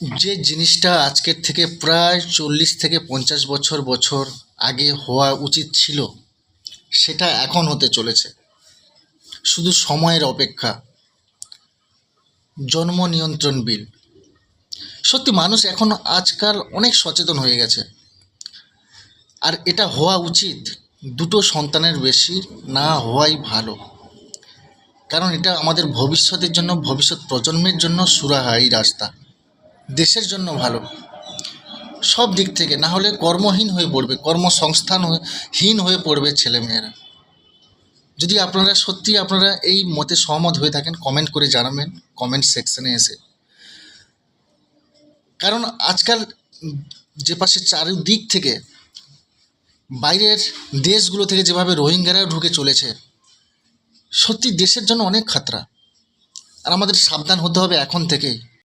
যে জিনিসটা আজকের থেকে প্রায় 40 থেকে 50 বছর আগে হওয়া উচিত ছিল, সেটা এখন হতে চলেছে। শুধু সময়ের অপেক্ষা। জন্ম নিয়ন্ত্রণ বিল। সত্যি মানুষ এখন আজকাল অনেক সচেতন হয়ে গেছে। আর এটা হওয়া উচিত। দুটো সন্তানের বেশি না হওয়াই ভালো। কারণ এটা আমাদের ভবিষ্যতের জন্য, ভবিষ্যৎ প্রজন্মের জন্য সুরাহা রাস্তা। দেশের জন্য ভালো সব দিক থেকে। না হলে কর্মহীন হয়ে পড়বে, কর্মসংস্থানহীন হয়ে পড়বে ছেলেমেয়েরা। যদি আপনারা এই মতে সহমত হয়ে থাকেন, কমেন্ট করে জানাবেন কমেন্ট সেকশনে এসে। কারণ আজকাল যে পাশে চারিদিক থেকে বাইরের দেশগুলো থেকে যেভাবে রোহিঙ্গারা ঢুকে চলেছে, সত্যি দেশের জন্য অনেক খাতরা। আর আমাদের সাবধান হতে হবে এখন থেকেই।